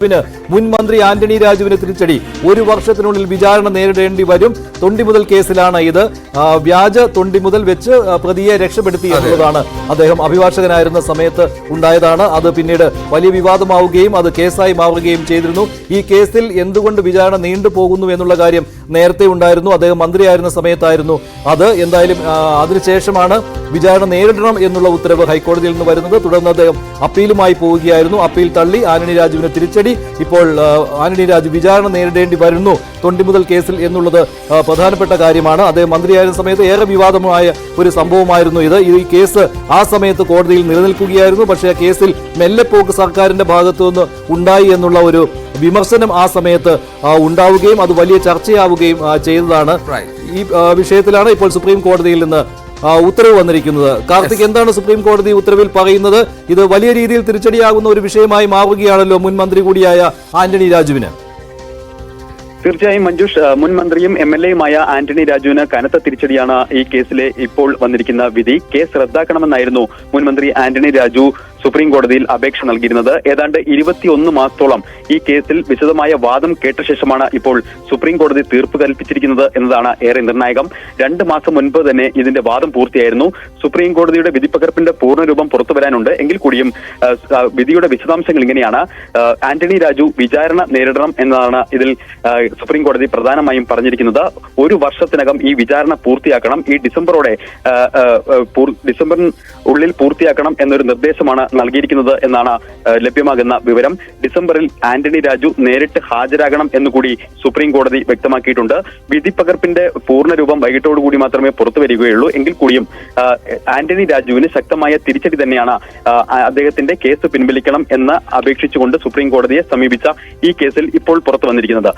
മുൻ മന്ത്രി ആന്റണി രാജുവിന് തിരിച്ചടി. ഒരു വർഷത്തിനുള്ളിൽ വിചാരണ നേരിടേണ്ടി വരും. തൊണ്ടിമുതൽ കേസിലാണ് ഇത്. വ്യാജ തൊണ്ടിമുതൽ വെച്ച് പ്രതിയെ രക്ഷപ്പെടുത്തി എന്നുള്ളതാണ് അദ്ദേഹം അഭിഭാഷകനായിരുന്ന സമയത്ത് ഉണ്ടായതാണ്. അത് പിന്നീട് വലിയ വിവാദമാവുകയും അത് കേസായി മാറുകയും ചെയ്തിരുന്നു. ഈ കേസിൽ എന്തുകൊണ്ട് വിചാരണ നീണ്ടുപോകുന്നു എന്നുള്ള കാര്യം നേരത്തെ ഉണ്ടായിരുന്നു. അദ്ദേഹം മന്ത്രിയായിരുന്ന സമയത്തായിരുന്നു അത്. എന്തായാലും അതിനുശേഷമാണ് വിചാരണ നേരിടണം എന്നുള്ള ഉത്തരവ് ഹൈക്കോടതിയിൽ നിന്ന് വരുന്നത്. തുടർന്ന് അദ്ദേഹം അപ്പീലുമായി പോവുകയായിരുന്നു. അപ്പീൽ തള്ളി ആന്റണി രാജുവിന് തിരിച്ചടി. ഇപ്പോൾ ആന്റണി രാജു വിചാരണ നേരിടേണ്ടി വരുന്നു തൊണ്ടിമുതൽ കേസിൽ എന്നുള്ളത് പ്രധാനപ്പെട്ട കാര്യമാണ്. അദ്ദേഹം മന്ത്രിയായിരുന്ന സമയത്ത് ഏറെ വിവാദമായ ഒരു സംഭവമായിരുന്നു ഇത്. ഈ കേസ് ആ സമയത്ത് കോടതിയിൽ നിലനിൽക്കുകയായിരുന്നു. പക്ഷേ ആ കേസിൽ മെല്ലെപ്പോക്ക് സർക്കാരിന്റെ ഭാഗത്തു നിന്ന് ഉണ്ടായി എന്നുള്ള ഒരു വിമർശനം ആ സമയത്ത് ഉണ്ടാവുകയും അത് വലിയ ചർച്ചയാവുകയും ചെയ്തതാണ്. ഈ വിഷയത്തിലാണ് ഇപ്പോൾ സുപ്രീം കോടതിയിൽ നിന്ന് ഉത്തരവ് വന്നിരിക്കുന്നത്. കാർത്തിക്, എന്താണ് സുപ്രീം കോടതി ഉത്തരവിൽ പറയുന്നത്? ഇത് വലിയ രീതിയിൽ തിരിച്ചടിയാകുന്ന ഒരു വിഷയമായി മാറുകയാണല്ലോ മുൻ മന്ത്രി കൂടിയായ ആന്റണി രാജുവിന്. തീർച്ചയായും മഞ്ജുഷ്, മുൻ മന്ത്രിയും MLA-യുമായ ആന്റണി രാജുവിന് കനത്ത തിരിച്ചടിയാണ് ഈ കേസിലെ ഇപ്പോൾ വന്നിരിക്കുന്ന വിധി. കേസ് റദ്ദാക്കണമെന്നായിരുന്നു മുൻ മന്ത്രി ആന്റണി രാജു സുപ്രീം കോടതിയിൽ അപേക്ഷ നൽകിയിരുന്നത്. ഏതാണ്ട് 21 മാസത്തോളം ഈ കേസിൽ വിശദമായ വാദം കേട്ട ശേഷമാണ് ഇപ്പോൾ സുപ്രീം കോടതി തീർപ്പ് കൽപ്പിച്ചിരിക്കുന്നത് എന്നതാണ് ഏറെ നിർണായകം. 2 മാസം മുൻപ് തന്നെ ഇതിന്റെ വാദം പൂർത്തിയായിരുന്നു. സുപ്രീം കോടതിയുടെ വിധിപ്പകർപ്പിന്റെ പൂർണ്ണരൂപം പുറത്തു വരാനുണ്ട്. എങ്കിൽ കൂടിയും വിധിയുടെ വിശദാംശങ്ങൾ ഇങ്ങനെയാണ്. ആന്റണി രാജു വിചാരണ നേരിടണം എന്നതാണ് ഇതിൽ സുപ്രീം കോടതി പ്രധാനമായും പറഞ്ഞിരിക്കുന്നത്. 1 വർഷത്തിനകം ഈ വിചാരണ പൂർത്തിയാക്കണം. ഈ ഡിസംബറിനുള്ളിൽ പൂർത്തിയാക്കണം എന്നൊരു നിർദ്ദേശമാണ് നൽകിയിരിക്കുന്നത് എന്നാണ് ലഭ്യമാകുന്ന വിവരം. ഡിസംബറിൽ ആന്റണി രാജു നേരിട്ട് ഹാജരാകണം എന്നുകൂടി സുപ്രീം കോടതി വ്യക്തമാക്കിയിട്ടുണ്ട്. വിധിപ്പകർപ്പിന്റെ പൂർണ്ണരൂപം വൈകിട്ടോടുകൂടി മാത്രമേ പുറത്തു വരികയുള്ളൂ. എങ്കിൽ കൂടിയും ആന്റണി രാജുവിന് ശക്തമായ തിരിച്ചടി തന്നെയാണ് അദ്ദേഹത്തിന്റെ കേസ് പിൻവലിക്കണം എന്ന് അപേക്ഷിച്ചുകൊണ്ട് സുപ്രീം കോടതിയെ സമീപിച്ച ഈ കേസിൽ ഇപ്പോൾ പുറത്തു വന്നിരിക്കുന്നത്.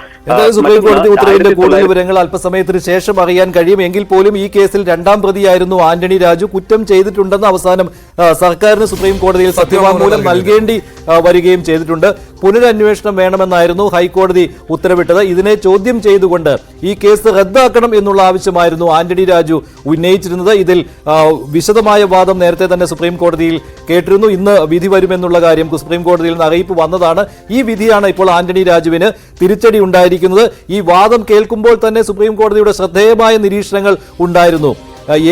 സുപ്രീം കോടതി ഉത്തരവിന്റെ കൂടുതൽ വിവരങ്ങൾ അല്പസമയത്തിന് ശേഷം അറിയാൻ കഴിയും. എങ്കിൽ പോലും ഈ കേസിൽ 2ാം പ്രതിയായിരുന്നു ആന്റണി രാജു. കുറ്റം ചെയ്തിട്ടുണ്ടെന്ന് അവസാനം സർക്കാരിന് സുപ്രീം കോടതിയിൽ സത്യവാങ്മൂലം നൽകേണ്ടി വരികയും ചെയ്തിട്ടുണ്ട്. പുനരന്വേഷണം വേണമെന്നായിരുന്നു ഹൈക്കോടതി ഉത്തരവിട്ടത്. ഇതിനെ ചോദ്യം ചെയ്തുകൊണ്ട് ഈ കേസ് റദ്ദാക്കണം എന്നുള്ള ആവശ്യമായിരുന്നു ആന്റണി രാജു ഉന്നയിച്ചിരുന്നത്. ഇതിൽ വിശദമായ വാദം നേരത്തെ തന്നെ സുപ്രീം കോടതിയിൽ കേട്ടിരുന്നു. ഇന്ന് വിധി വരുമെന്നുള്ള കാര്യം സുപ്രീം കോടതിയിൽ നിന്ന് അറിയിപ്പ് വന്നതാണ്. ഈ വിധിയാണ് ഇപ്പോൾ ആന്റണി രാജുവിന് തിരിച്ചടി ഉണ്ടായിരിക്കുന്നത്. ഈ വാദം കേൾക്കുമ്പോൾ തന്നെ സുപ്രീം കോടതിയുടെ ശ്രദ്ധേയമായ നിരീക്ഷണങ്ങൾ ഉണ്ടായിരുന്നു.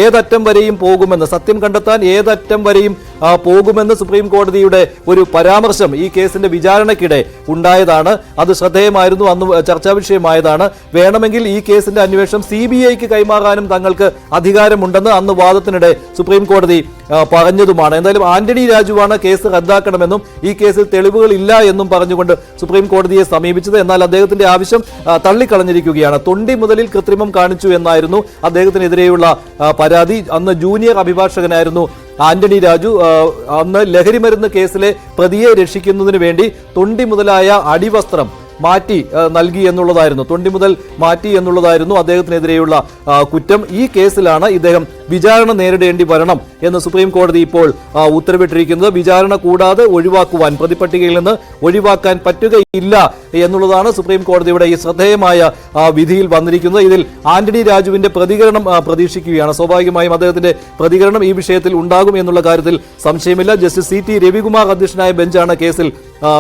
ഏതറ്റം വരെയും പോകുമെന്ന്, സത്യം കണ്ടെത്താൻ ഏതറ്റം വരെയും പോകുമെന്ന് സുപ്രീം കോടതിയുടെ ഒരു പരാമർശം ഈ കേസിന്റെ വിചാരണയ്ക്കിടെ ഉണ്ടായതാണ്. അത് ശ്രദ്ധേയമായിരുന്നു, അന്ന് ചർച്ചാ വിഷയമായതാണ്. വേണമെങ്കിൽ ഈ കേസിന്റെ അന്വേഷണം CBIക്ക് കൈമാറാനും തങ്ങൾക്ക് അധികാരമുണ്ടെന്ന് അന്ന് വാദത്തിനിടെ സുപ്രീം കോടതി പറഞ്ഞതുമാണ്. എന്തായാലും ആന്റണി രാജുവാണ് കേസ് റദ്ദാക്കണമെന്നും ഈ കേസിൽ തെളിവുകൾ ഇല്ല എന്നും പറഞ്ഞുകൊണ്ട് സുപ്രീം കോടതിയെ സമീപിച്ചത്. എന്നാൽ അദ്ദേഹത്തിന്റെ ആവശ്യം തള്ളിക്കളഞ്ഞിരിക്കുകയാണ്. തൊണ്ടി മുതലിൽ കൃത്രിമം കാണിച്ചു എന്നായിരുന്നു അദ്ദേഹത്തിനെതിരെയുള്ള പരാതി. അന്ന് ജൂനിയർ അഭിഭാഷകനായിരുന്നു ആന്റണി രാജു. അന്ന് ലഹരിമരുന്ന് കേസിലെ പ്രതിയെ രക്ഷിക്കുന്നതിന് വേണ്ടി തൊണ്ടി മുതലായ അടിവസ്ത്രം മാറ്റി നൽകി എന്നുള്ളതായിരുന്നു, തൊണ്ടി മുതൽ മാറ്റി എന്നുള്ളതായിരുന്നു അദ്ദേഹത്തിനെതിരെയുള്ള കുറ്റം. ഈ കേസിലാണ് ഇദ്ദേഹം വിചാരണ നേരിടേണ്ടി വരണം എന്ന് സുപ്രീം കോടതി ഇപ്പോൾ ഉത്തരവിട്ടിരിക്കുന്നത്. വിചാരണ കൂടാതെ ഒഴിവാക്കുവാൻ, പ്രതിപട്ടികയിൽ നിന്ന് ഒഴിവാക്കാൻ പറ്റുകയില്ല എന്നുള്ളതാണ് സുപ്രീം കോടതിയുടെ ഈ ശ്രദ്ധേയമായ വിധിയിൽ വന്നിരിക്കുന്നത്. ഇതിൽ ആന്റണി രാജുവിന്റെ പ്രതികരണം പ്രതീക്ഷിക്കുകയാണ്. സ്വാഭാവികമായും അദ്ദേഹത്തിന്റെ പ്രതികരണം ഈ വിഷയത്തിൽ ഉണ്ടാകും എന്നുള്ള കാര്യത്തിൽ സംശയമില്ല. ജസ്റ്റിസ് CT രവികുമാർ അധ്യക്ഷനായ ബെഞ്ചാണ് കേസിൽ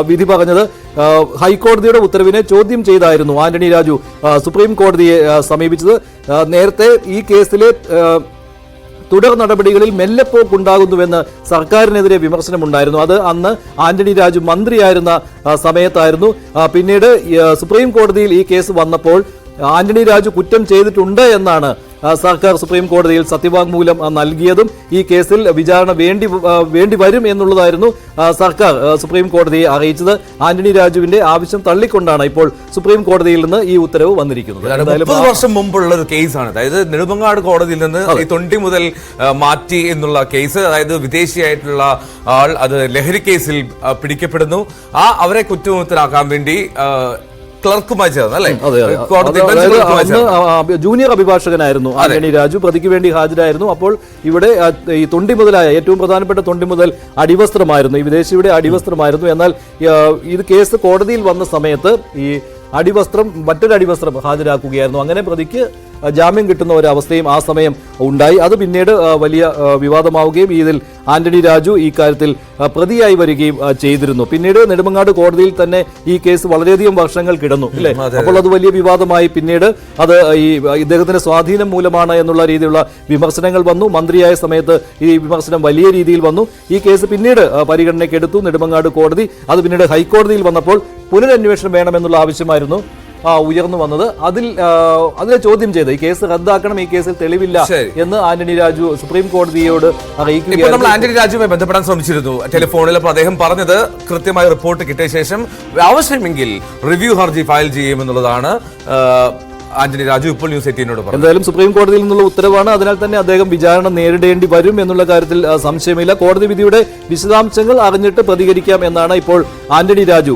വിധി പറഞ്ഞത്. ഹൈക്കോടതിയുടെ ഉത്തരവിനെ ചോദ്യം ചെയ്തായിരുന്നു ആന്റണി രാജു സുപ്രീം കോടതിയെ സമീപിച്ചത്. നേരത്തെ ഈ കേസിലെ തുടർ നടപടികളിൽ മെല്ലെപ്പോക്കുണ്ടാകുന്നുവെന്ന് സർക്കാരിനെതിരെ വിമർശനമുണ്ടായിരുന്നു. അത് അന്ന് ആന്റണി രാജു മന്ത്രിയായിരുന്ന സമയത്തായിരുന്നു. പിന്നീട് സുപ്രീം കോടതിയിൽ ഈ കേസ് വന്നപ്പോൾ ആന്റണി രാജു കുറ്റം ചെയ്തിട്ടുണ്ട് എന്നാണ് സർക്കാർ സുപ്രീം കോടതിയിൽ സത്യവാങ്മൂലം നൽകിയതും. ഈ കേസിൽ വിചാരണ വേണ്ടി വരും എന്നുള്ളതായിരുന്നു സർക്കാർ സുപ്രീം കോടതിയെ അറിയിച്ചത്. ആന്റണി രാജുവിന്റെ ആവശ്യം തള്ളിക്കൊണ്ടാണ് ഇപ്പോൾ സുപ്രീം കോടതിയിൽ നിന്ന് ഈ ഉത്തരവ് വന്നിരിക്കുന്നത്. 30 വർഷം മുമ്പുള്ള ഒരു കേസാണ്. അതായത് നെടുമങ്ങാട് കോടതിയിൽ നിന്ന് ഈ തൊണ്ടി മുതൽ മാറ്റി എന്നുള്ള കേസ്, അതായത് വിദേശിയായിട്ടുള്ള ആൾ അത് ലഹരി കേസിൽ പിടിക്കപ്പെടുന്നു. അവരെ കുറ്റമുക്തരാക്കാൻ വേണ്ടി ക്ലർക്കുമായി ചേർന്ന് അല്ലേ, ജൂനിയർ അഭിഭാഷകനായിരുന്നു ആന്റണി രാജു. പ്രതിക്ക് വേണ്ടി ഹാജരായിരുന്നു. അപ്പോൾ ഇവിടെ ഈ തൊണ്ടി മുതലായ ഏറ്റവും പ്രധാനപ്പെട്ട തൊണ്ടി മുതൽ അടിവസ്ത്രമായിരുന്നു, ഈ വിദേശിയുടെ അടിവസ്ത്രമായിരുന്നു. എന്നാൽ ഇത് കേസ് കോടതിയിൽ വന്ന സമയത്ത് ഈ അടിവസ്ത്രം, മറ്റൊരു അടിവസ്ത്രം ഹാജരാക്കുകയായിരുന്നു. അങ്ങനെ പ്രതിക്ക് ജാമ്യം കിട്ടുന്ന ഒരു അവസ്ഥയും ആ സമയം ഉണ്ടായി. അത് പിന്നീട് വലിയ വിവാദമാവുകയും ഇതിൽ ആന്റണി രാജു ഈ കാര്യത്തിൽ പ്രതിയായി വരികയും ചെയ്തിരുന്നു. പിന്നീട് നെടുമങ്ങാട് കോടതിയിൽ തന്നെ ഈ കേസ് വളരെയധികം വർഷങ്ങൾ കിടന്നു അല്ലേ. അപ്പോൾ അത് വലിയ വിവാദമായി. പിന്നീട് അത് ഈ ഇദ്ദേഹത്തിന്റെ സ്വാധീനം മൂലമാണ് എന്നുള്ള രീതിയിലുള്ള വിമർശനങ്ങൾ വന്നു. മന്ത്രിയായ സമയത്ത് ഈ വിമർശനം വലിയ രീതിയിൽ വന്നു. ഈ കേസ് പിന്നീട് പരിഗണനയ്ക്ക് എടുത്തു നെടുമങ്ങാട് കോടതി. അത് പിന്നീട് ഹൈക്കോടതിയിൽ വന്നപ്പോൾ പുനരന്വേഷണം വേണമെന്നുള്ള ആവശ്യമായിരുന്നു ഉയർന്നു വന്നത്. അതിലെ ചോദ്യം ചെയ്ത് ഈ കേസ് റദ്ദാക്കണം, ഈ കേസിൽ തെളിവില്ല എന്ന് ആന്റണി രാജു സുപ്രീം കോടതിയോട് അറിയിക്കുകയാണ്. നമ്മൾ ആന്റണി രാജുവുമായി ബന്ധപ്പെടാൻ ശ്രമിച്ചിരുന്നു ടെലിഫോണിൽ. അപ്പോൾ അദ്ദേഹം പറഞ്ഞത് കൃത്യമായ റിപ്പോർട്ട് കിട്ടിയ ശേഷം ആവശ്യമെങ്കിൽ റിവ്യൂ ഹർജി ഫയൽ ചെയ്യുമെന്നുള്ളതാണ് ആന്റണി രാജു ഇപ്പോൾ ന്യൂസ് 18നോട് പറഞ്ഞു. എന്തായാലും സുപ്രീം കോടതിയിൽ നിന്നുള്ള ഉത്തരവാണ്. അതിനാൽ തന്നെ അദ്ദേഹം വിചാരണ നേരിടേണ്ടി വരും എന്നുള്ള കാര്യത്തിൽ സംശയമില്ല. കോടതി വിധിയുടെ വിശദാംശങ്ങൾ അറിഞ്ഞിട്ട് പ്രതികരിക്കാം എന്നാണ് ഇപ്പോൾ ആന്റണി രാജു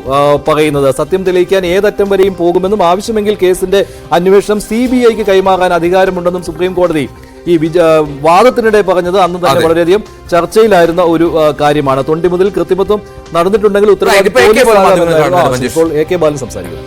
പറയുന്നത്. സത്യം തെളിയിക്കാൻ ഏതറ്റം വരെയും പോകുമെന്നും ആവശ്യമെങ്കിൽ കേസിന്റെ അന്വേഷണം CBIക്ക് കൈമാറാൻ അധികാരമുണ്ടെന്നും സുപ്രീം കോടതി ഈ വാദത്തിനിടെ പറഞ്ഞത് അന്ന് തന്നെ വളരെയധികം ചർച്ചയിലായിരുന്ന ഒരു കാര്യമാണ്. തൊണ്ടി മുതൽ കൃത്രിമത്വം നടന്നിട്ടുണ്ടെങ്കിൽ ഉത്തരവാദിത്വം. ഇപ്പോൾ AK ബാലൻ സംസാരിക്കുന്നു.